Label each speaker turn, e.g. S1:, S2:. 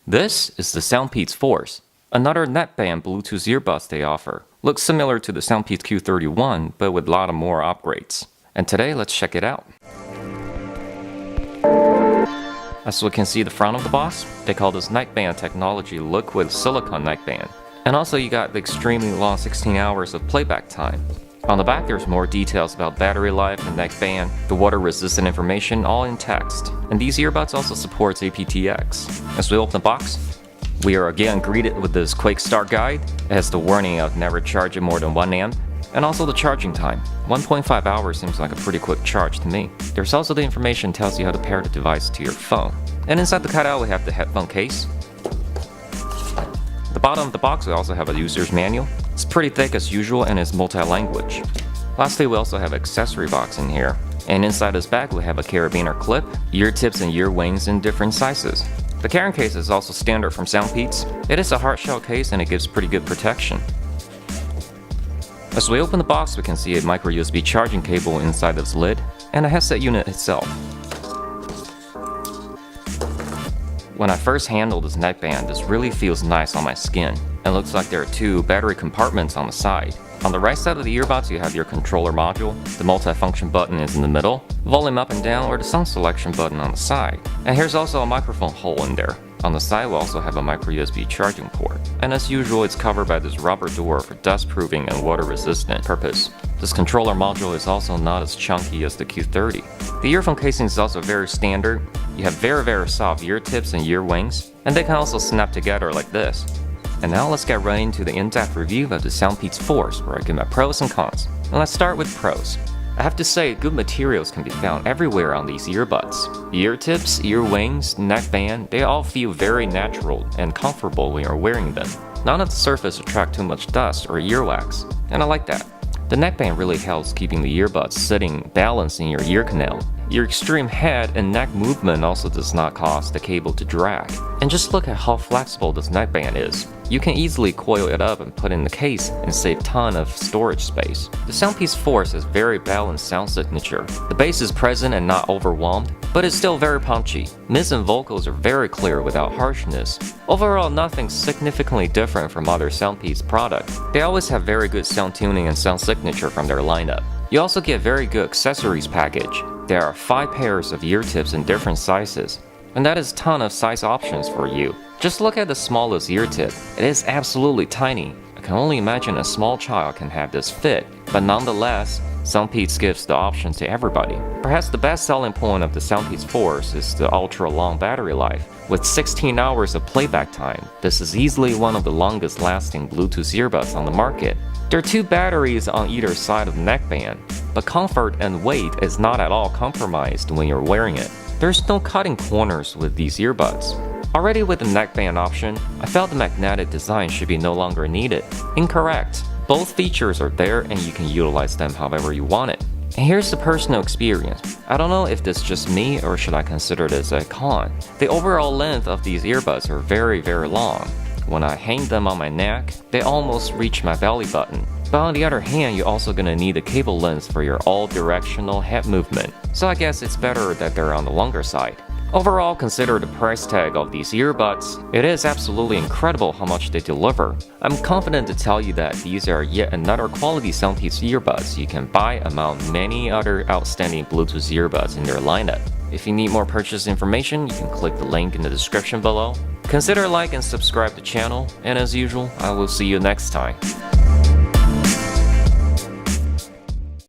S1: This is the Soundpeats Force, another neckband Bluetooth earbuds they offer. Looks similar to the Soundpeats Q31, but with a lot of more upgrades. And today, let's check it out. As we can see the front of the box, they call this neckband technology liquid silicone neckband. And also you got the extremely long 16 hours of playback time. On the back there's more details about battery life and neckband, the water resistant information all in text. And these earbuds also supports aptX. As we open the box, we are again greeted with this quick start guide. It has the warning of never charging more than 1 amp. And also the charging time. 1.5 hours seems like a pretty quick charge to me. There's also the information tells you how to pair the device to your phone. And inside the cutout we have the headphone case. At the bottom of the box we also have a user's manual. It's pretty thick as usual and is multi-language. Lastly we also have an accessory box in here. And inside this bag we have a carabiner clip, ear tips and ear wings in different sizes. The carrying case is also standard from Soundpeats. It is a hard shell case and it gives pretty good protection. As we open the box we can see a micro USB charging cable inside this lid and a headset unit itself. When I first handled this neckband, this really feels nice on my skin. It looks like there are 2 battery compartments on the side. On the right side of the earbuds you have your controller module, the multi-function button is in the middle, volume up and down or the sound selection button on the side. And here's also a microphone hole in there. On the side we also have a micro USB charging port. And as usual it's covered by this rubber door for dust proofing and water resistant purpose. This controller module is also not as chunky as the Q30. The earphone casing is also very standard. You have very soft ear tips and ear wings, and they can also snap together like this. And now let's get right into the in-depth review of the Soundpeats Force, where I give my pros and cons. And let's start with pros. I have to say, good materials can be found everywhere on these earbuds. Ear tips, ear wings, neckband, they all feel very natural and comfortable when you're wearing them. None of the surface attract too much dust or earwax, and I like that. The neckband really helps keeping the earbuds sitting balanced in your ear canal. Your extreme head and neck movement also does not cause the cable to drag. And just look at how flexible this neckband is. You can easily coil it up and put it in the case and save a ton of storage space. The Soundpeats Force has very balanced sound signature. The bass is present and not overwhelmed, but it's still very punchy. Mids and vocals are very clear without harshness. Overall, nothing significantly different from other Soundpeats products. They always have very good sound tuning and sound signature from their lineup. You also get very good accessories package. There are 5 pairs of ear tips in different sizes, and that is a ton of size options for you. Just look at the smallest ear tip. It is absolutely tiny. I can only imagine a small child can have this fit, but nonetheless, Soundpeats gives the option to everybody. Perhaps the best selling point of the Soundpeats Force is the ultra long battery life. With 16 hours of playback time, this is easily one of the longest lasting Bluetooth earbuds on the market. There are 2 batteries on either side of the neckband, but comfort and weight is not at all compromised when you're wearing it. There's no cutting corners with these earbuds. Already with the neckband option, I felt the magnetic design should be no longer needed. Incorrect. Both features are there and you can utilize them however you want it. And here's the personal experience. I don't know if this is just me or should I consider this a con. The overall length of these earbuds are very long. When I hang them on my neck, they almost reach my belly button. But on the other hand, you're also gonna need a cable length for your all-directional head movement. So I guess it's better that they're on the longer side. Overall, consider the price tag of these earbuds. It is absolutely incredible how much they deliver. I'm confident to tell you that these are yet another quality Soundpeats earbuds you can buy among many other outstanding Bluetooth earbuds in their lineup. If you need more purchase information, you can click the link in the description below. Consider like and subscribe to the channel, and as usual, I will see you next time.